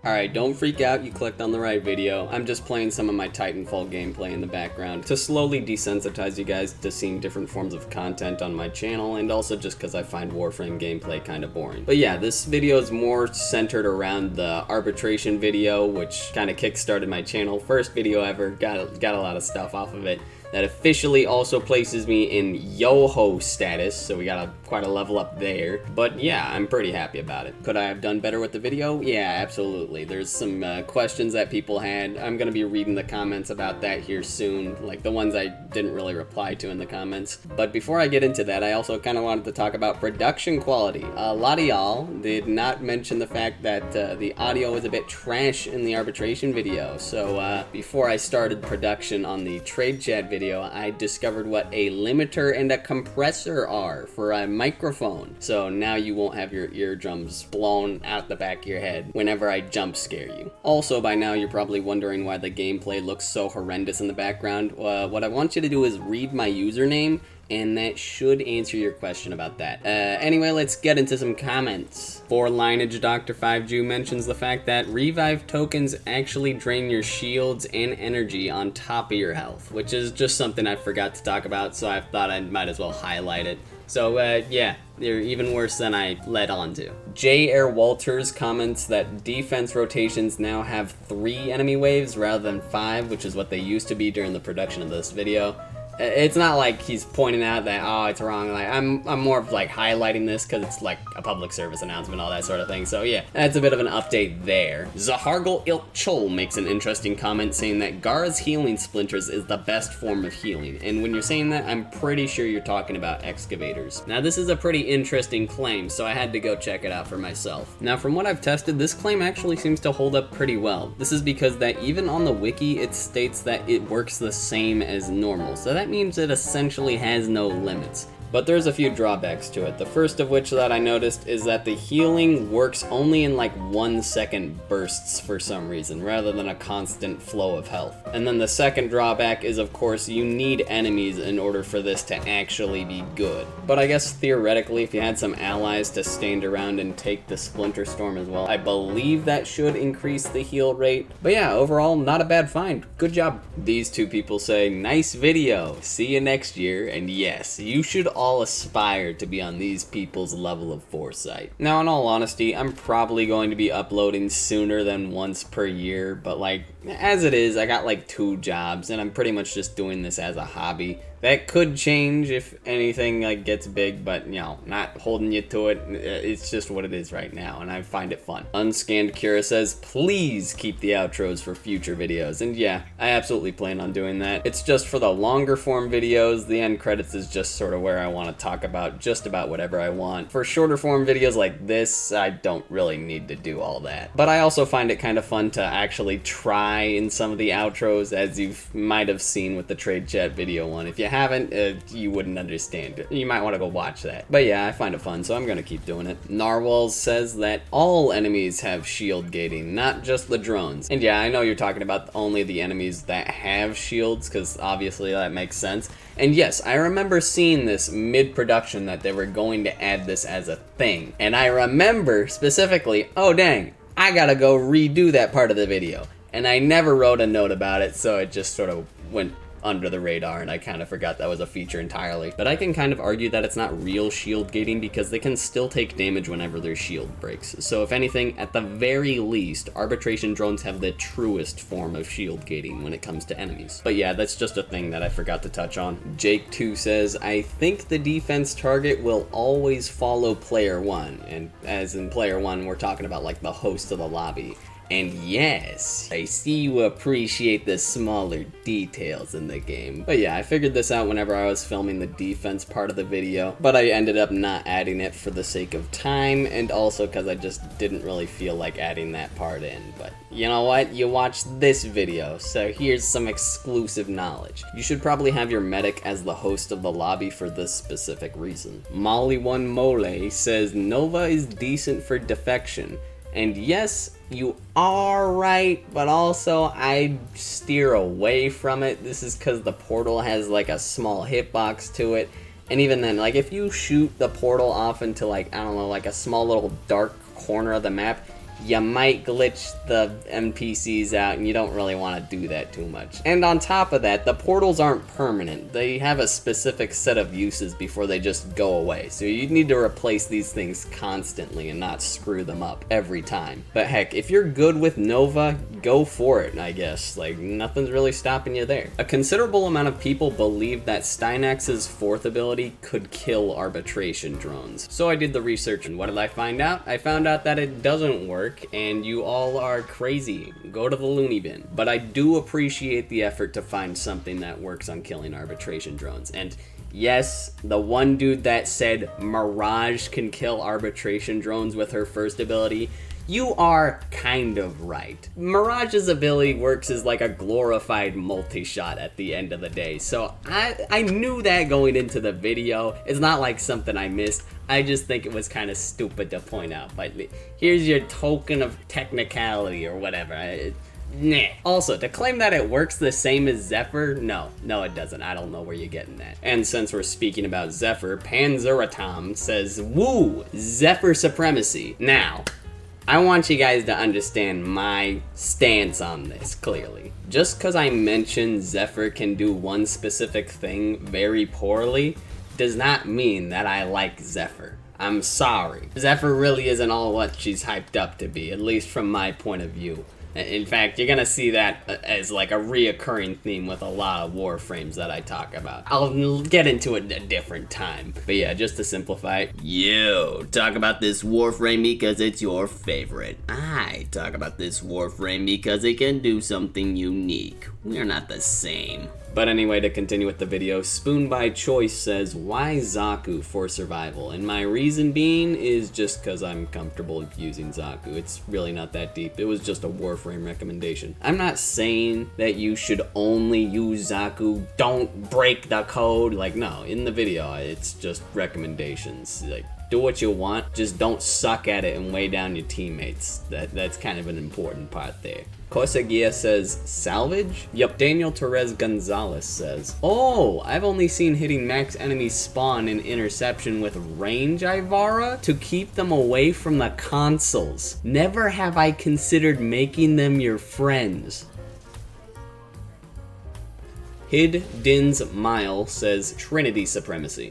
Alright, don't freak out, you clicked on the right video. I'm just playing some of my Titanfall gameplay in the background to slowly desensitize you guys to seeing different forms of content on my channel, and also just because I find Warframe gameplay kind of boring. But yeah, this video is more centered around the arbitration video, which kind of kickstarted my channel. First video ever, got a lot of stuff off of it. That officially also places me in Yoho status, so we got quite a level up there. But yeah, I'm pretty happy about it. Could I have done better with the video? Yeah, absolutely. There's some questions that people had. I'm gonna be reading the comments about that here soon, like the ones I didn't really reply to in the comments. But before I get into that, I also kind of wanted to talk about production quality. A lot of y'all did not mention the fact that the audio was a bit trash in the arbitration video. So before I started production on the trade chat video, I discovered what a limiter and a compressor are for a microphone. So now you won't have your eardrums blown out the back of your head whenever I jump scare you. Also, by now you're probably wondering why the gameplay looks so horrendous in the background. What I want you to do is read my username, and that should answer your question about that. Anyway, let's get into some comments. For lineage, Dr. 5Ju mentions the fact that revive tokens actually drain your shields and energy on top of your health, which is just something I forgot to talk about, so I thought I might as well highlight it. So yeah, they're even worse than I led on to. J. Air Walters comments that defense rotations now have 3 enemy waves rather than 5, which is what they used to be during the production of this video. It's not like he's pointing out that, oh, it's wrong. Like, I'm more of like highlighting this because it's like a public service announcement, all that sort of thing. So yeah, that's a bit of an update there. Zahargal Ilk Chol makes an interesting comment saying that Gara's healing splinters is the best form of healing. And when you're saying that, I'm pretty sure you're talking about excavators. Now, this is a pretty interesting claim, so I had to go check it out for myself. Now, from what I've tested, this claim actually seems to hold up pretty well. This is because that even on the wiki, it states that it works the same as normal. So that means it essentially has no limits. But there's a few drawbacks to it. The first of which that I noticed is that the healing works only in like 1 second bursts for some reason, rather than a constant flow of health. And then the second drawback is, of course, you need enemies in order for this to actually be good. But I guess theoretically, if you had some allies to stand around and take the Splinter Storm as well, I believe that should increase the heal rate. But yeah, overall, not a bad find. Good job. These two people say, nice video, see you next year, and yes, you should all aspire to be on these people's level of foresight. Now, in all honesty, I'm probably going to be uploading sooner than once per year, but like, as it is, I got like 2 jobs, and I'm pretty much just doing this as a hobby. That could change if anything like gets big, but you know, not holding you to it. It's just what it is right now, and I find it fun. Unscanned Kira says, please keep the outros for future videos. And yeah, I absolutely plan on doing that. It's just for the longer form videos, the end credits is just sort of where I want to talk about just about whatever I want. For shorter form videos like this, I don't really need to do all that. But I also find it kind of fun to actually try in some of the outros, as you might have seen with the trade chat video one. If you haven't, you wouldn't understand. You might want to go watch that. But yeah, I find it fun, so I'm gonna keep doing it. Narwhal says that all enemies have shield gating, not just the drones. And yeah, I know you're talking about only the enemies that have shields, because obviously that makes sense. And yes, I remember seeing this mid-production that they were going to add this as a thing. And I remember specifically, oh dang, I gotta go redo that part of the video. And I never wrote a note about it, so it just sort of went under the radar, and I kind of forgot that was a feature entirely. But I can kind of argue that it's not real shield gating because they can still take damage whenever their shield breaks. So if anything, at the very least, arbitration drones have the truest form of shield gating when it comes to enemies. But yeah, that's just a thing that I forgot to touch on. Jake2 says, I think the defense target will always follow player 1. And as in player 1, we're talking about like the host of the lobby. And yes, I see you appreciate the smaller details in the game. But yeah, I figured this out whenever I was filming the defense part of the video, but I ended up not adding it for the sake of time, and also because I just didn't really feel like adding that part in. But you know what? You watched this video, so here's some exclusive knowledge. You should probably have your medic as the host of the lobby for this specific reason. Molly1 Mole says Nova is decent for defection. And yes, you are right, but also I steer away from it. This is because the portal has like a small hitbox to it. And even then, like if you shoot the portal off into like, I don't know, like a small little dark corner of the map, you might glitch the NPCs out, and you don't really want to do that too much. And on top of that, the portals aren't permanent. They have a specific set of uses before they just go away. So you need to replace these things constantly and not screw them up every time. But heck, if you're good with Nova, go for it, I guess. Like, nothing's really stopping you there. A considerable amount of people believe that Stynax's 4th ability could kill arbitration drones. So I did the research, and what did I find out? I found out that it doesn't work, and you all are crazy. Go to the loony bin. But I do appreciate the effort to find something that works on killing arbitration drones. And yes, the one dude that said Mirage can kill arbitration drones with her 1st ability, you are kind of right. Mirage's ability works as like a glorified multi-shot at the end of the day, so I knew that going into the video. It's not like something I missed. I just think it was kind of stupid to point out, but here's your token of technicality or whatever. Nah. Also, to claim that it works the same as Zephyr, no it doesn't. I don't know where you're getting that. And since we're speaking about Zephyr, Panzeratom says, woo, Zephyr supremacy. Now, I want you guys to understand my stance on this clearly. Just because I mentioned Zephyr can do one specific thing very poorly does not mean that I like Zephyr. I'm sorry. Zephyr really isn't all what she's hyped up to be, at least from my point of view. In fact, you're gonna see that as like a reoccurring theme with a lot of Warframes that I talk about. I'll get into it a different time. But yeah, just to simplify it, you talk about this Warframe because it's your favorite. I talk about this Warframe because it can do something unique. We're not the same. But anyway, to continue with the video, Spoon by Choice says, why Zaku for survival? And my reason being is just because I'm comfortable using Zaku. It's really not that deep. It was just a Warframe recommendation. I'm not saying that you should only use Zaku, don't break the code. Like, no, in the video, it's just recommendations. Like, do what you want, just don't suck at it and weigh down your teammates. That's kind of an important part there. Kosagia says, salvage? Yup. Daniel Torres Gonzalez says, oh, I've only seen hitting max enemy spawn in interception with range Ivara to keep them away from the consoles. Never have I considered making them your friends. Hid Dins Mile says, Trinity supremacy.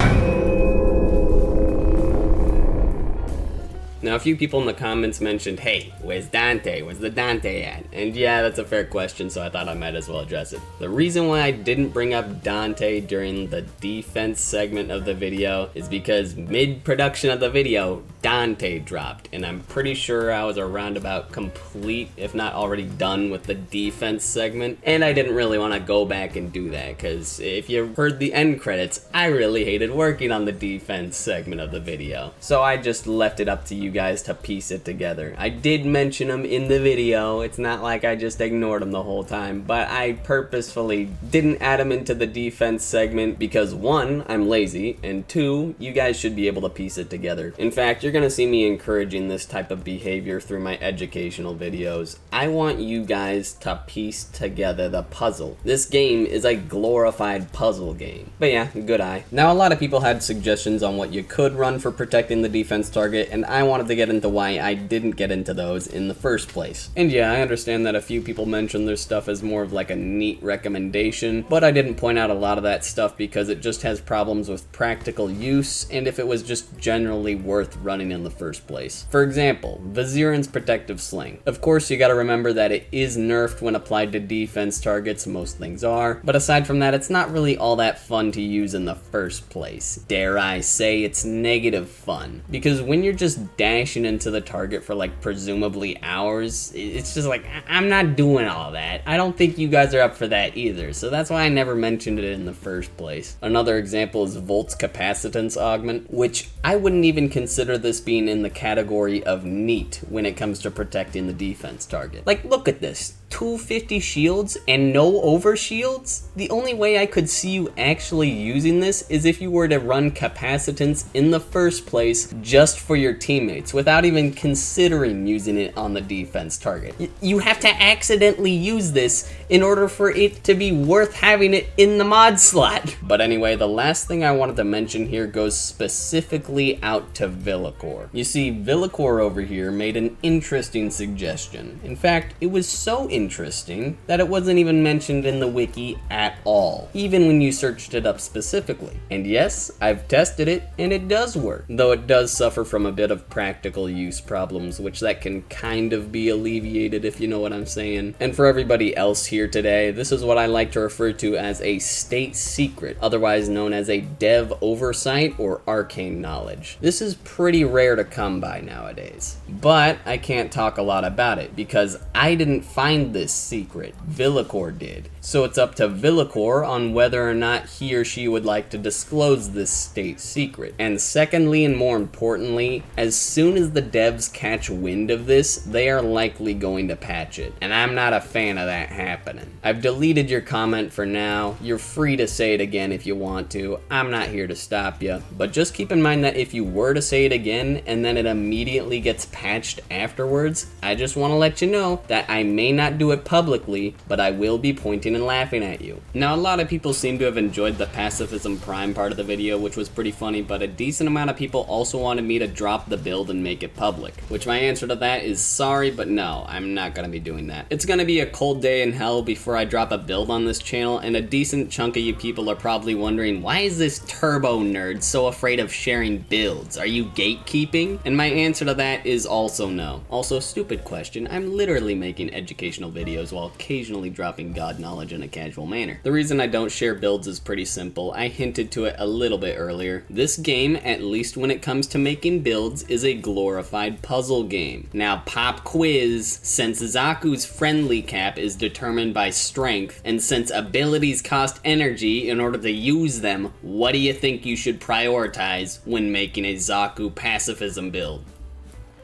Now, a few people in the comments mentioned, hey, where's Dante? Where's the Dante at? And yeah, that's a fair question, so I thought I might as well address it. The reason why I didn't bring up Dante during the defense segment of the video is because mid-production of the video, Dante dropped, and I'm pretty sure I was around about complete, if not already done with the defense segment, and I didn't really want to go back and do that, because if you heard the end credits, I really hated working on the defense segment of the video. So I just left it up to you guys to piece it together. I did mention them in the video. It's not like I just ignored them the whole time, but I purposefully didn't add them into the defense segment because 1, I'm lazy, and 2, you guys should be able to piece it together. In fact, you're gonna see me encouraging this type of behavior through my educational videos. I want you guys to piece together the puzzle. This game is a glorified puzzle game. But yeah, good eye. Now, a lot of people had suggestions on what you could run for protecting the defense target, and I wanted to get into why I didn't get into those in the first place. And yeah, I understand that a few people mentioned their stuff as more of like a neat recommendation, but I didn't point out a lot of that stuff because it just has problems with practical use and if it was just generally worth running in the first place. For example, Viziran's Protective Sling. Of course, you gotta remember that it is nerfed when applied to defense targets, most things are, but aside from that, it's not really all that fun to use in the first place. Dare I say it's negative fun, because when you're just dashing into the target for like presumably hours, it's just like, I'm not doing all that. I don't think you guys are up for that either, so that's why I never mentioned it in the first place. Another example is Volt's Capacitance Augment, which I wouldn't even consider this being in the category of neat when it comes to protecting the defense target. Like, look at this. 250 shields and no over shields? The only way I could see you actually using this is if you were to run capacitance in the first place just for your teammates without even considering using it on the defense target. You have to accidentally use this in order for it to be worth having it in the mod slot. But anyway, the last thing I wanted to mention here goes specifically out to Villacor. You see, Villacor over here made an interesting suggestion. In fact, it was so interesting that it wasn't even mentioned in the wiki at all, even when you searched it up specifically. And yes, I've tested it and it does work, though it does suffer from a bit of practical use problems, which that can kind of be alleviated, if you know what I'm saying. And for everybody else here today, this is what I like to refer to as a state secret, otherwise known as a dev oversight or arcane knowledge. This is pretty rare to come by nowadays, but I can't talk a lot about it because I didn't find this secret. Villacor did. So it's up to Villacor on whether or not he or she would like to disclose this state secret. And secondly, and more importantly, as soon as the devs catch wind of this, they are likely going to patch it. And I'm not a fan of that happening. I've deleted your comment for now. You're free to say it again if you want to. I'm not here to stop you. But just keep in mind that if you were to say it again and then it immediately gets patched afterwards, I just want to let you know that I may not do it publicly, but I will be pointing and laughing at you. Now, a lot of people seem to have enjoyed the Pacifism Prime part of the video, which was pretty funny, but a decent amount of people also wanted me to drop the build and make it public, which my answer to that is sorry, but no, I'm not gonna be doing that. It's gonna be a cold day in hell before I drop a build on this channel, and a decent chunk of you people are probably wondering, why is this turbo nerd so afraid of sharing builds? Are you gatekeeping? And my answer to that is also no. Also, stupid question, I'm literally making educational videos while occasionally dropping god knowledge in a casual manner. The reason I don't share builds is pretty simple. I hinted to it a little bit earlier. This game, at least when it comes to making builds, is a glorified puzzle game. Now, pop quiz, since Zaku's friendly cap is determined by strength, and since abilities cost energy in order to use them, what do you think you should prioritize when making a Zaku pacifism build?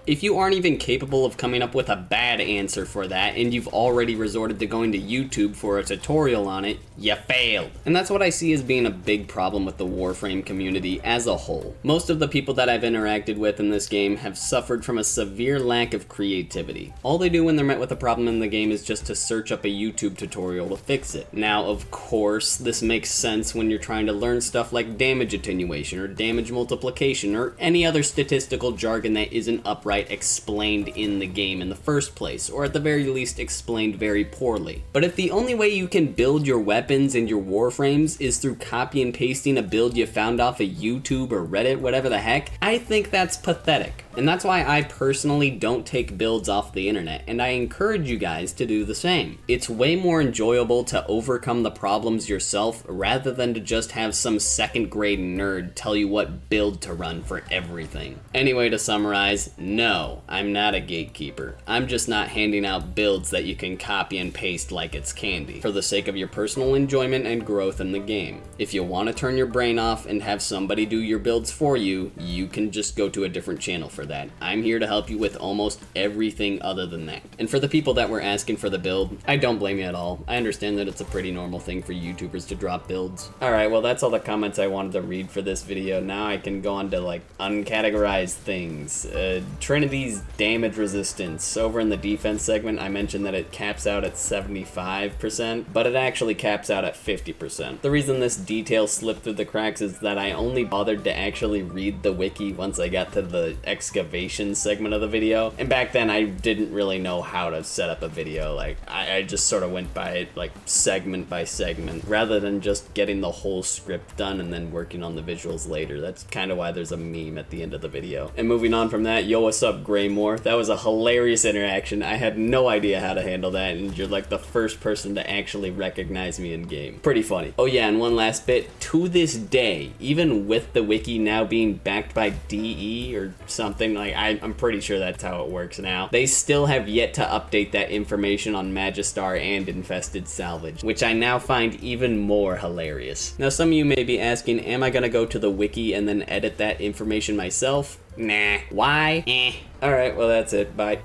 If you aren't even capable of coming up with a bad answer for that, and you've already resorted to going to YouTube for a tutorial on it, you failed. And that's what I see as being a big problem with the Warframe community as a whole. Most of the people that I've interacted with in this game have suffered from a severe lack of creativity. All they do when they're met with a problem in the game is just to search up a YouTube tutorial to fix it. Now, of course, this makes sense when you're trying to learn stuff like damage attenuation or damage multiplication or any other statistical jargon that isn't upright explained in the game in the first place, or at the very least explained very poorly. But if the only way you can build your weapons and your warframes is through copy and pasting a build you found off of YouTube or Reddit, whatever the heck, I think that's pathetic. And that's why I personally don't take builds off the internet, and I encourage you guys to do the same. It's way more enjoyable to overcome the problems yourself rather than to just have some second grade nerd tell you what build to run for everything. Anyway, to summarize, no, I'm not a gatekeeper. I'm just not handing out builds that you can copy and paste like it's candy, for the sake of your personal enjoyment and growth in the game. If you want to turn your brain off and have somebody do your builds for you, you can just go to a different channel for that. I'm here to help you with almost everything other than that. And for the people that were asking for the build, I don't blame you at all. I understand that it's a pretty normal thing for YouTubers to drop builds. Alright, well that's all the comments I wanted to read for this video. Now I can go on to like uncategorized things. Trinity's damage resistance. Over in the defense segment, I mentioned that it caps out at 75%, but it actually caps out at 50%. The reason this detail slipped through the cracks is that I only bothered to actually read the wiki once I got to the excavation segment of the video, and back then I didn't really know how to set up a video. Like, I just sort of went by it like segment by segment rather than just getting the whole script done and then working on the visuals later. That's kind of why there's a meme at the end of the video. And moving on from that, yo, what's up, Graymore? That was a hilarious interaction. I had no idea how to handle that, and you're like the first person to actually recognize me in game. Pretty funny. Oh yeah, and one last bit. To this day, even with the wiki now being backed by DE or something, like I'm pretty sure that's how it works now, they still have yet to update that information on Magistar and Infested Salvage, which I now find even more hilarious. Now some of you may be asking, am I gonna go to the wiki and then edit that information myself? Nah. Why? Alright, well that's it. Bye.